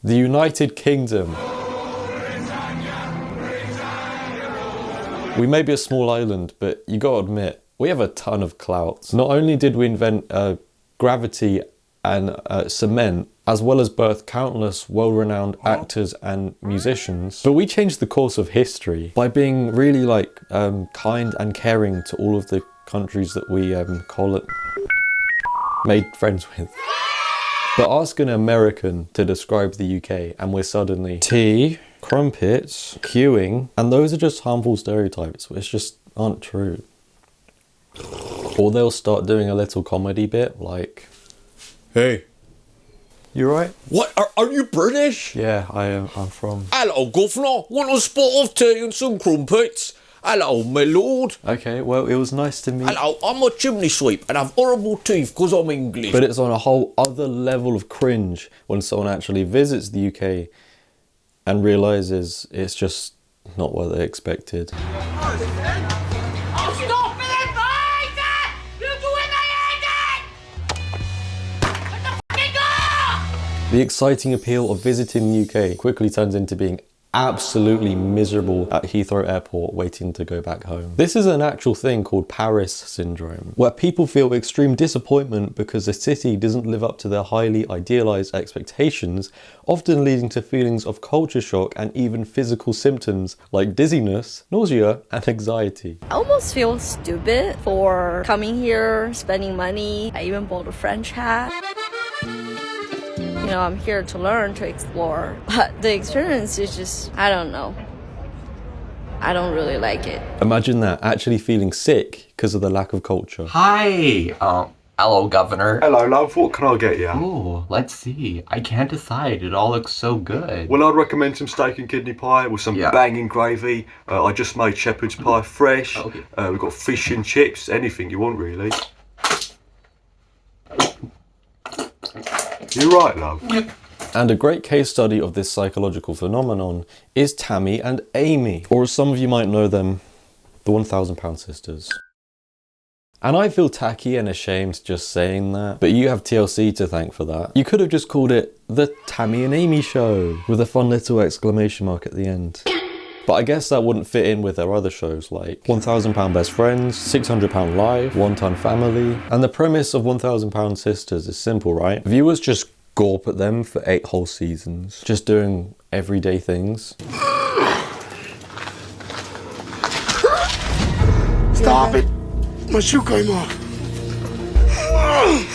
The United Kingdom. We may be a small island, but you gotta admit, we have a ton of clout. Not only did we invent gravity and cement, as well as birth countless well-renowned actors and musicians, but we changed the course of history by being really like kind and caring to all of the countries that we made friends with. But ask an American to describe the UK and we're suddenly tea, crumpets, queuing, and those are just harmful stereotypes which just aren't true. Or they'll start doing a little comedy bit like, hey, you right? What? Are you British? Yeah, I am. I'm from... Hello, governor. Want a spot of tea and some crumpets? Hello, my lord. Okay, well, it was nice to meet... Hello, I'm a chimney sweep and I've horrible teeth because I'm English. But it's on a whole other level of cringe when someone actually visits the UK and realises it's just not what they expected. The exciting appeal of visiting the UK quickly turns into being absolutely miserable at Heathrow Airport waiting to go back home. This is an actual thing called Paris syndrome, where people feel extreme disappointment because the city doesn't live up to their highly idealized expectations, often leading to feelings of culture shock and even physical symptoms like dizziness, nausea, and anxiety. I almost feel stupid for coming here, spending money. I even bought a French hat. You know, I'm here to learn, to explore, but the experience is just, I don't know. I don't really like it. Imagine that, actually feeling sick because of the lack of culture. Hi, hello, Governor. Hello, love. What can I get you? Ooh, let's see. I can't decide. It all looks so good. Well, I'd recommend some steak and kidney pie with some banging gravy. I just made shepherd's pie fresh. Okay. We've got fish and chips. Anything you want, really. You're right, love. Yep. And a great case study of this psychological phenomenon is Tammy and Amy, or as some of you might know them, the £1,000 sisters. And I feel tacky and ashamed just saying that, but you have TLC to thank for that. You could have just called it the Tammy and Amy Show, with a fun little exclamation mark at the end. But I guess that wouldn't fit in with their other shows like £1,000 Best Friends, £600 Live, One Ton Family. And the premise of £1,000 Sisters is simple, right? Viewers just gawp at them for 8 whole seasons, just doing everyday things. Stop it! My shoe came off.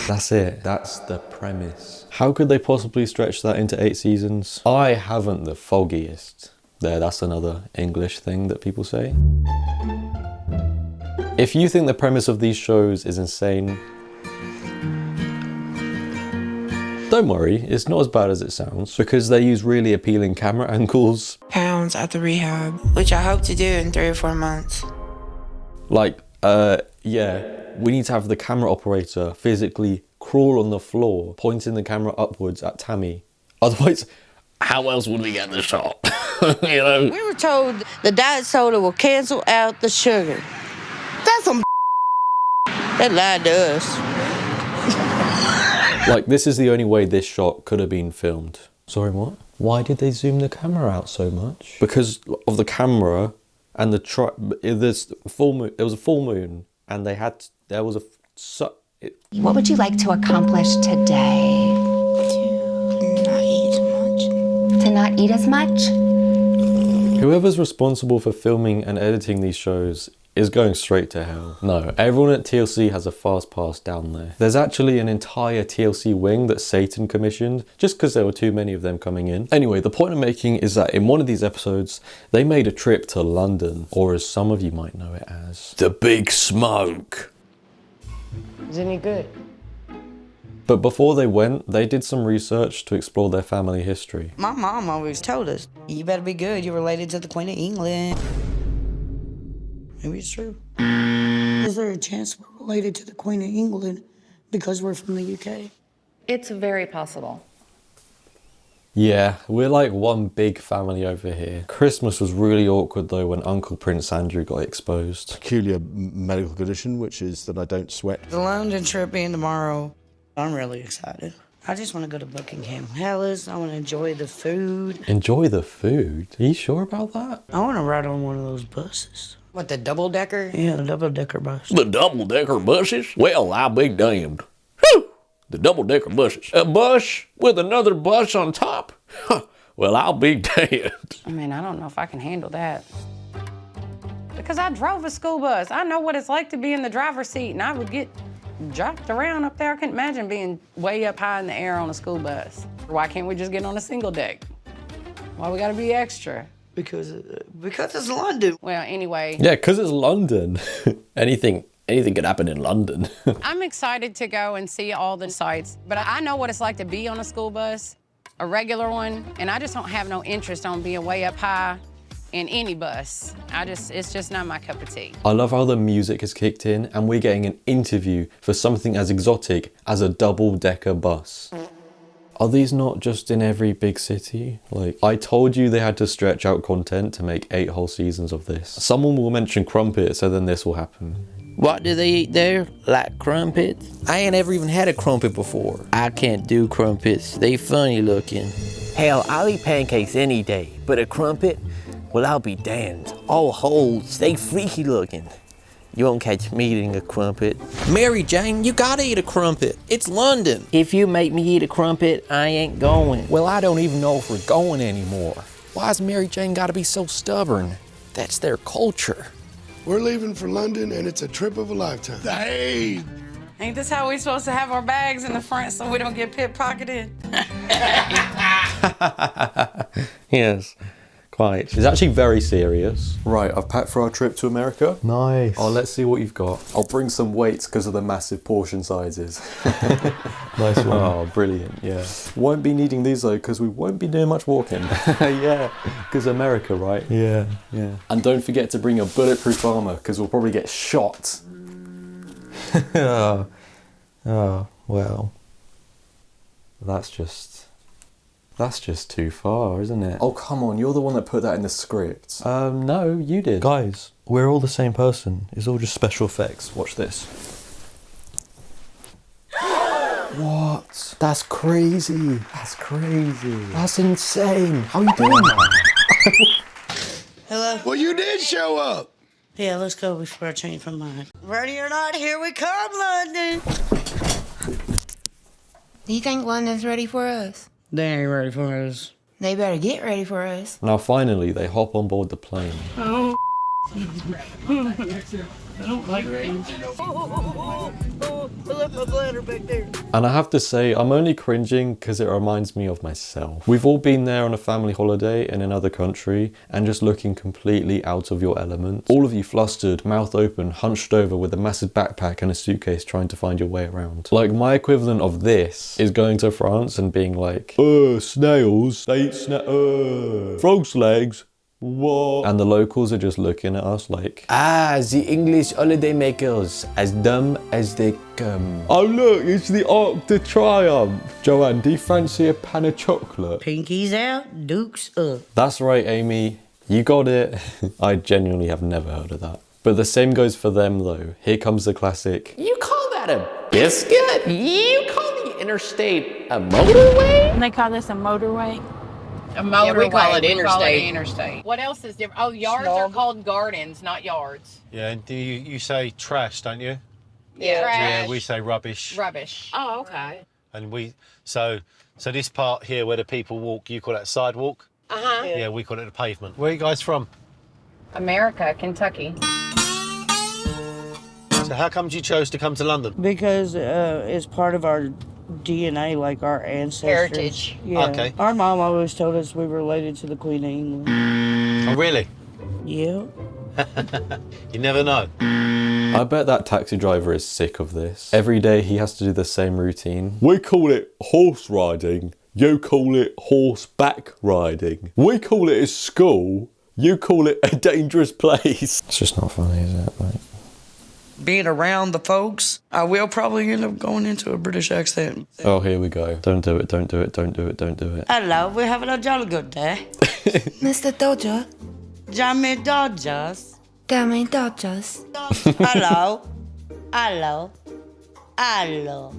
That's it. That's the premise. How could they possibly stretch that into 8 seasons? I haven't the foggiest. There, that's another English thing that people say. If you think the premise of these shows is insane, don't worry, it's not as bad as it sounds, because they use really appealing camera angles. Pounds at the rehab, which I hope to do in 3 or 4 months. Like, yeah, we need to have the camera operator physically crawl on the floor, pointing the camera upwards at Tammy. Otherwise, how else would we get the shot? You know? We were told the diet soda will cancel out the sugar. That's some They lied to us. Like, this is the only way this shot could have been filmed. Sorry, what? Why did they zoom the camera out so much? Because of the camera and the this full moon. It was a full moon, and there was a What would you like to accomplish today? To not eat as much. To not eat as much? Whoever's responsible for filming and editing these shows is going straight to hell. No, everyone at TLC has a fast pass down there. There's actually an entire TLC wing that Satan commissioned, just because there were too many of them coming in. Anyway, the point I'm making is that in one of these episodes, they made a trip to London, or as some of you might know it as, the Big Smoke. Is it any good? But before they went, they did some research to explore their family history. My mom always told us, you better be good, you're related to the Queen of England. Maybe it's true. Is there a chance we're related to the Queen of England because we're from the UK? It's very possible. Yeah, we're like one big family over here. Christmas was really awkward though when Uncle Prince Andrew got exposed. Peculiar medical condition, which is that I don't sweat. The London trip being tomorrow, I'm really excited. I just want to go to Buckingham Palace. I want to enjoy the food. Enjoy the food? Are you sure about that? I want to ride on one of those buses. What, the double-decker? Yeah, the double-decker bus. The double-decker buses? Well, I'll be damned. Whew! The double-decker buses. A bus with another bus on top? Huh. Well, I'll be damned. I mean, I don't know if I can handle that. Because I drove a school bus. I know what it's like to be in the driver's seat, and I would get dropped around up there. I couldn't imagine being way up high in the air on a school bus. Why can't we just get on a single deck? Why we gotta be extra? Because it's London. Well, anyway. Yeah, because it's London. Anything could happen in London. I'm excited to go and see all the sights, but I know what it's like to be on a school bus, a regular one, and I just don't have no interest on being way up high in any bus. It's just not my cup of tea. I love how the music has kicked in and we're getting an interview for something as exotic as a double-decker bus. Are these not just in every big city? Like, I told you they had to stretch out content to make 8 whole seasons of this. Someone will mention crumpet, so then this will happen. What do they eat there? Like crumpets? I ain't ever even had a crumpet before. I can't do crumpets. They funny looking. Hell, I'll eat pancakes any day, but a crumpet? Well, I'll be damned. All holes, they freaky looking. You won't catch me eating a crumpet. Mary Jane, you gotta eat a crumpet. It's London. If you make me eat a crumpet, I ain't going. Well, I don't even know if we're going anymore. Why's Mary Jane gotta be so stubborn? That's their culture. We're leaving for London, and it's a trip of a lifetime. Hey! Ain't this how we supposed to have our bags in the front so we don't get pickpocketed? Yes, quite. It's actually very serious. Right, I've packed for our trip to America. Nice. Oh, let's see what you've got. I'll bring some weights because of the massive portion sizes. Nice one. Oh, brilliant, yeah. Won't be needing these though because we won't be doing much walking. Yeah, because America, right? Yeah. Yeah. And don't forget to bring a bulletproof armor because we'll probably get shot. Oh, well. That's just too far, isn't it? Oh, come on, you're the one that put that in the script. No, you did. Guys, we're all the same person. It's all just special effects. Watch this. What? That's crazy. That's crazy. That's insane. How are you doing that? Hello? Well, you did show up. Yeah, let's go before I change my mind. Ready or not, here we come, London. Do you think London's ready for us? They ain't ready for us. They better get ready for us. Now finally, they hop on board the plane. Oh, I don't like rain. I left my bladder back there. And I have to say, I'm only cringing because it reminds me of myself. We've all been there on a family holiday in another country and just looking completely out of your element. All of you flustered, mouth open, hunched over with a massive backpack and a suitcase trying to find your way around. Like, my equivalent of this is going to France and being like, snails, they eat frog's legs. What? And the locals are just looking at us like, the English holiday makers, as dumb as they come. oh look, it's the Arc de Triomphe. Joanne, do you fancy a pan of chocolate? Pinkies out, dukes up. That's right, Amy. You got it. I genuinely have never heard of that. But the same goes for them though. Here comes the classic. You call that a biscuit? You call the interstate a motorway? They call this a motorway? A motorway. Yeah, we call it interstate. Interstate. What else is different? Oh, yards are called gardens, not yards. Yeah, and you say trash, don't you? Yeah. Trash. Yeah, we say rubbish. Rubbish. Oh, okay. And so this part here where the people walk, you call it a sidewalk? Uh-huh. Yeah, we call it a pavement. Where are you guys from? America, Kentucky. So how come you chose to come to London? Because it's part of our DNA, like our ancestors. Heritage. Yeah. Okay. Our mom always told us we were related to the Queen of England. Oh, really? Yeah. You never know. I bet that taxi driver is sick of this. Every day he has to do the same routine. We call it horse riding. You call it horseback riding. We call it a school. You call it a dangerous place. It's just not funny, is it? Like, Being around the folks, I will probably end up going into a British accent. oh, here we go. Don't do it, don't do it, don't do it, don't do it. Hello, we're having a jolly good day. Mr. Dodger. Jammy Dodgers. Jammy Dodgers. Hello. Hello. Hello.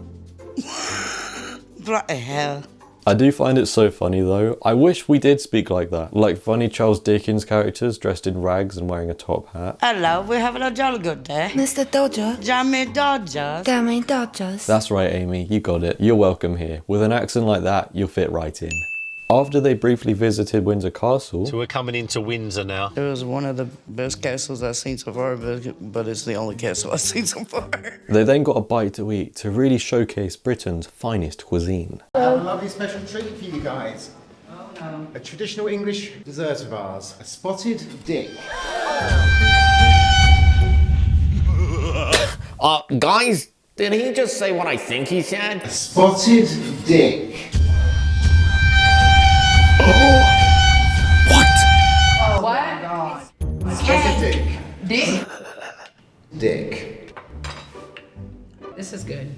What the hell? I do find it so funny though. I wish we did speak like that. Like funny Charles Dickens characters dressed in rags and wearing a top hat. Hello, we're having a jolly good day. Mr. Dodger. Jammy Dodgers. Dammy Dodgers. That's right, Amy, you got it. You're welcome here. With an accent like that, you'll fit right in. After they briefly visited Windsor Castle... So we're coming into Windsor now. It was one of the best castles I've seen so far, but it's the only castle I've seen so far. They then got a bite to eat to really showcase Britain's finest cuisine. I have a lovely special treat for you guys. Oh no. A traditional English dessert of ours. A spotted dick. Guys, did he just say what I think he said? A spotted dick. What? Spotted dick. Dick? Dick. This is good.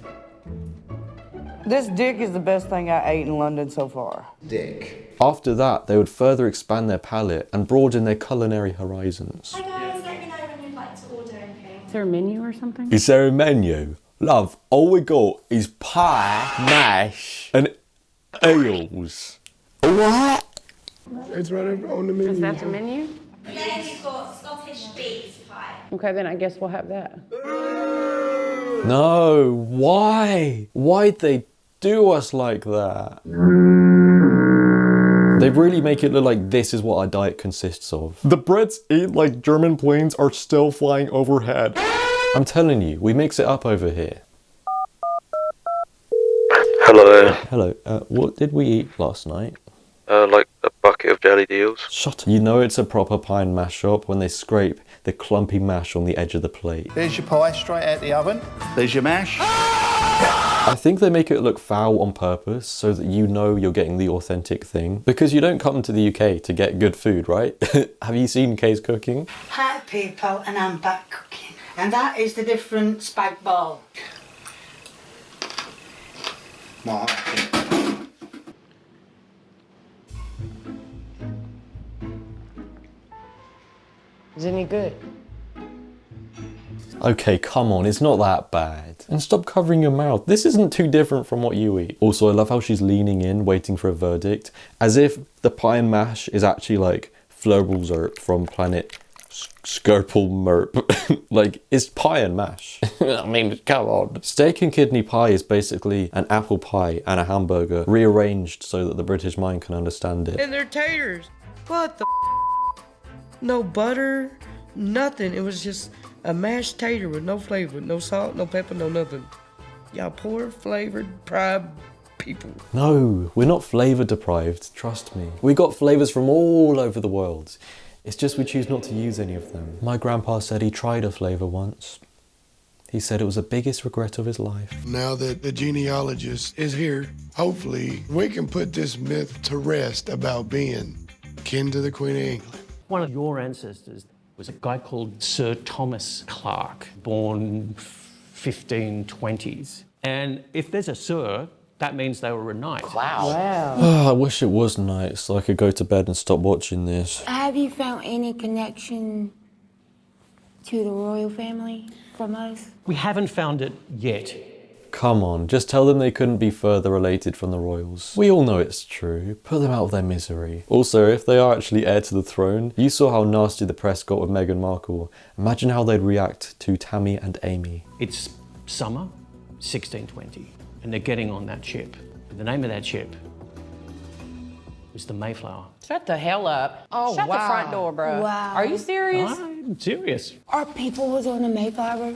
This dick is the best thing I ate in London so far. Dick. After that, they would further expand their palate and broaden their culinary horizons. Hi guys, let me know when you'd like to order anything. Is there a menu or something? Is there a menu? Love, all we got is pie, mash, and ales. What? It's right on the menu. Is that the menu? And then you've got Scottish beef pie. Okay, then I guess we'll have that. No, why? Why'd they do us like that? They really make it look like this is what our diet consists of. The Brits eat like German planes are still flying overhead. I'm telling you, we mix it up over here. Hello. Hello, what did we eat last night? Like a bucket of jelly deals. Shut up. You know it's a proper pie and mash shop when they scrape the clumpy mash on the edge of the plate. There's your pie straight out the oven. There's your mash. I think they make it look foul on purpose so that you know you're getting the authentic thing. Because you don't come to the UK to get good food, right? Have you seen Kay's cooking? Hi people, and I'm back cooking. And that is the different spag bol. Mark. Is it any good? Okay, come on, it's not that bad. And stop covering your mouth. This isn't too different from what you eat. Also, I love how she's leaning in, waiting for a verdict, as if the pie and mash is actually like Flurbalzert from planet Skirpelmerp. Like, it's pie and mash. I mean, come on. Steak and kidney pie is basically an apple pie and a hamburger rearranged so that the British mind can understand it. And they're taters. What the No butter, nothing. It was just a mashed tater with no flavor, no salt, no pepper, no nothing. Y'all poor flavored pride people. No, we're not flavour deprived, trust me. We got flavours from all over the world. It's just we choose not to use any of them. My grandpa said he tried a flavour once. He said it was the biggest regret of his life. Now that the genealogist is here, hopefully we can put this myth to rest about being kin to the Queen of England. One of your ancestors was a guy called Sir Thomas Clarke, born 1520s. And if there's a Sir, that means they were a knight. Wow. Oh, I wish it was night so I could go to bed and stop watching this. Have you found any connection to the royal family from us? We haven't found it yet. Come on, just tell them they couldn't be further related from the royals. We all know it's true. Put them out of their misery. Also, if they are actually heir to the throne, you saw how nasty the press got with Meghan Markle. Imagine how they'd react to Tammy and Amy. It's summer 1620, and they're getting on that ship. And the name of that ship was the Mayflower. Shut the hell up. Oh, Shut the front door, bro. Wow. Are you serious? I'm serious. Our people was on the Mayflower?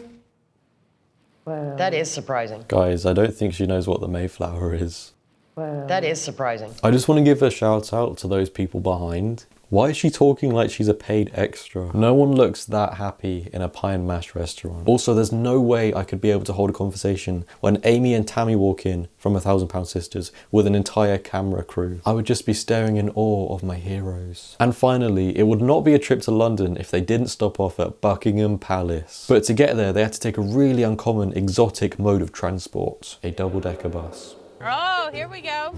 Wow. That is surprising. Guys, I don't think she knows what the Mayflower is. Wow. That is surprising. I just want to give a shout out to those people behind. Why is she talking like she's a paid extra? No one looks that happy in a pie and mash restaurant. Also, there's no way I could be able to hold a conversation when Amy and Tammy walk in from £1,000 Sisters with an entire camera crew. I would just be staring in awe of my heroes. And finally, it would not be a trip to London if they didn't stop off at Buckingham Palace. But to get there, they had to take a really uncommon, exotic mode of transport. A double-decker bus. Oh, here we go.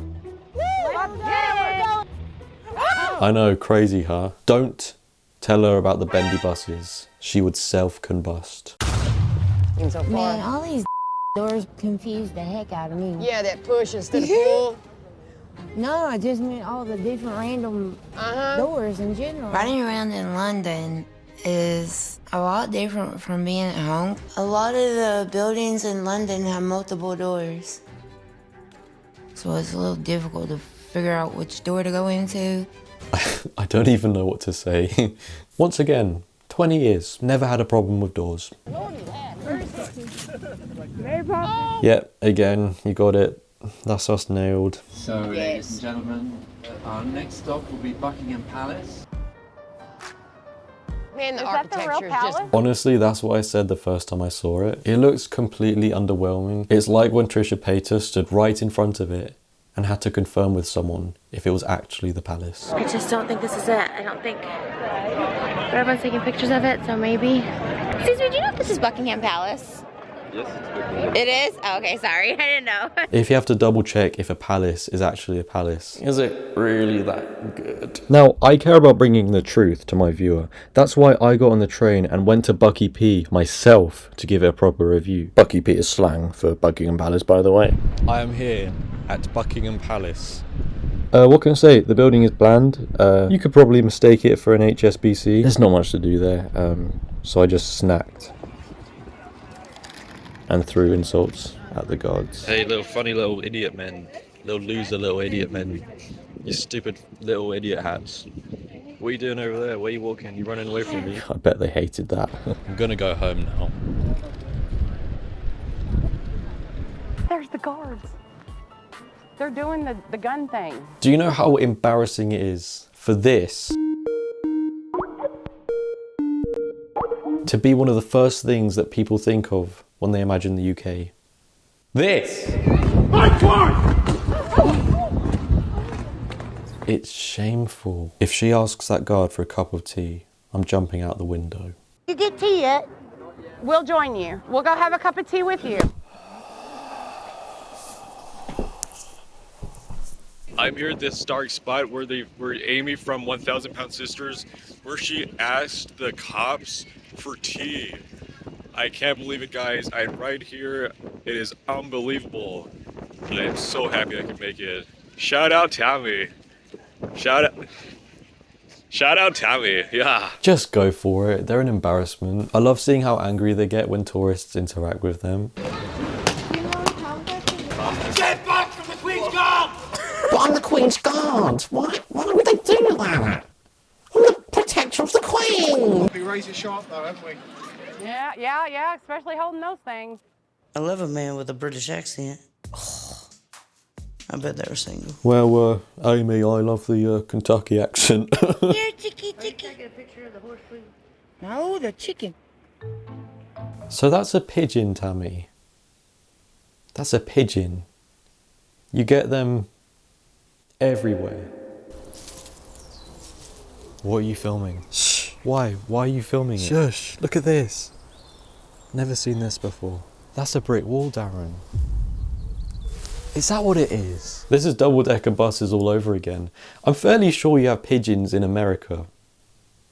I know, crazy, huh? Don't tell her about the bendy buses. She would self-combust. Man, all these Doors confused the heck out of me. Yeah, that push instead of pull. No, I just meant all the different random doors in general. Riding around in London is a lot different from being at home. A lot of the buildings in London have multiple doors. So it's a little difficult to figure out which door to go into. I don't even know what to say. Once again, 20 years, never had a problem with doors. Yep, again, you got it. That's us nailed. So, ladies and gentlemen, our next stop will be Buckingham Palace. Man, the architecture is just... Honestly, that's what I said the first time I saw it. It looks completely underwhelming. It's like when Trisha Paytas stood right in front of it and had to confirm with someone if it was actually the palace. I just don't think this is it. I don't think. But everyone's taking pictures of it, so maybe. Excuse me, do you know if this is Buckingham Palace? Yes, it's good. It is? Oh, okay, sorry. I didn't know. If you have to double check if a palace is actually a palace. Is it really that good? Now, I care about bringing the truth to my viewer. That's why I got on the train and went to Bucky P myself to give it a proper review. Bucky P is slang for Buckingham Palace, by the way. I am here at Buckingham Palace. What can I say? The building is bland. You could probably mistake it for an HSBC. There's not much to do there, so I just snacked and threw insults at the guards. Hey, little funny little idiot men. Little loser little idiot men. You stupid little idiot hats. What are you doing over there? Where are you walking? You running away from me? I bet they hated that. I'm gonna go home now. There's the guards. They're doing the gun thing. Do you know how embarrassing it is for this to be one of the first things that people think of when they imagine the UK? This! It's shameful. If she asks that guard for a cup of tea, I'm jumping out the window. You get tea yet? We'll join you. We'll go have a cup of tea with you. I'm here at this dark spot where Amy from 1,000 Pound Sisters, where she asked the cops for tea. I can't believe it, guys. I'm right here. It is unbelievable. I am so happy I can make it. Shout out Tammy. Shout out Tammy. Yeah. Just go for it. They're an embarrassment. I love seeing how angry they get when tourists interact with them. Get back from the Queen's Guard! But I'm the Queen's Guard. Why would they do that? I'm the protector of the Queen. We raised a shot though, haven't we? Yeah, especially holding those things. I love a man with a British accent. Oh, I bet they were single. Well, Amy, I love the Kentucky accent. Here, chicky. Take a picture of the horse, please. No, the chicken. So that's a pigeon, Tammy. That's a pigeon. You get them everywhere. What are you filming? Shh. Why? Why are you filming it? Shush. Look at this. Never seen this before. That's a brick wall, Darren. Is that what it is? This is double-decker buses all over again. I'm fairly sure you have pigeons in America,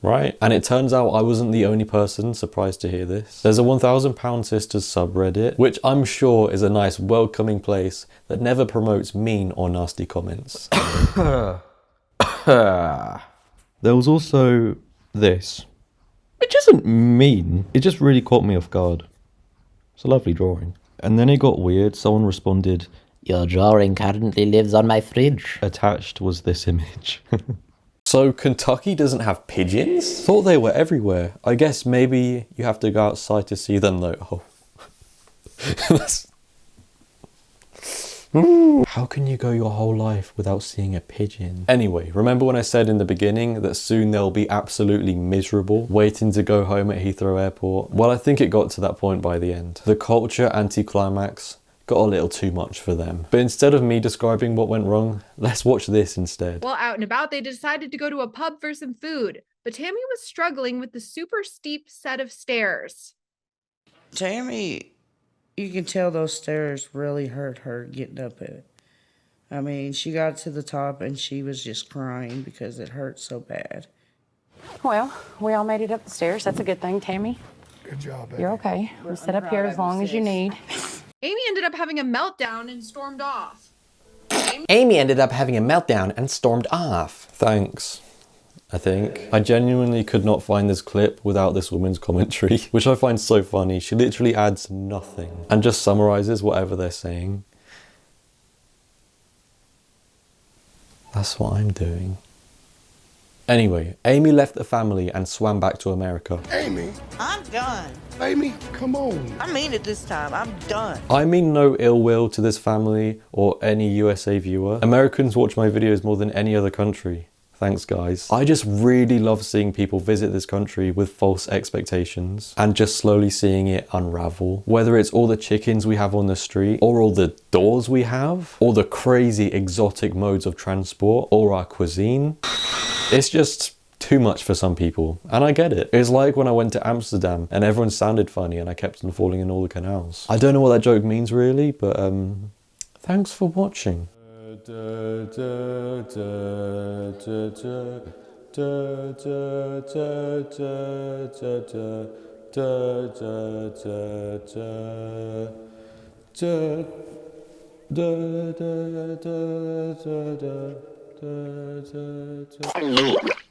right? And it turns out I wasn't the only person surprised to hear this. There's a 1,000 Pound Sisters subreddit, which I'm sure is a nice welcoming place that never promotes mean or nasty comments. There was also this, which isn't mean. It just really caught me off guard. It's a lovely drawing. And then it got weird. Someone responded, "Your drawing currently lives on my fridge." Attached was this image. So Kentucky doesn't have pigeons? Thought they were everywhere. I guess maybe you have to go outside to see them though. Oh. How can you go your whole life without seeing a pigeon? Anyway, remember when I said in the beginning that soon they'll be absolutely miserable, waiting to go home at Heathrow Airport? Well, I think it got to that point by the end. The culture anticlimax got a little too much for them. But instead of me describing what went wrong, let's watch this instead. While out and about, they decided to go to a pub for some food, but Tammy was struggling with the super steep set of stairs. Tammy, you can tell those stairs really hurt her getting up it. I mean, she got to the top and she was just crying because it hurt so bad. Well, we all made it up the stairs. That's a good thing, Tammy. Good job, baby. You're okay. We'll sit up here as long as you need. Amy ended up having a meltdown and stormed off. Amy ended up having a meltdown and stormed off. Thanks, I think. I genuinely could not find this clip without this woman's commentary, which I find so funny. She literally adds nothing and just summarizes whatever they're saying. That's what I'm doing. Anyway, Amy left the family and swam back to America. Amy? I'm done. Amy, come on. I mean it this time. I'm done. I mean no ill will to this family or any USA viewer. Americans watch my videos more than any other country. Thanks guys. I just really love seeing people visit this country with false expectations and just slowly seeing it unravel. Whether it's all the chickens we have on the street, or all the doors we have, or the crazy exotic modes of transport, or our cuisine. It's just too much for some people, and I get it. It's like when I went to Amsterdam and everyone sounded funny and I kept on falling in all the canals. I don't know what that joke means really, but thanks for watching. Look.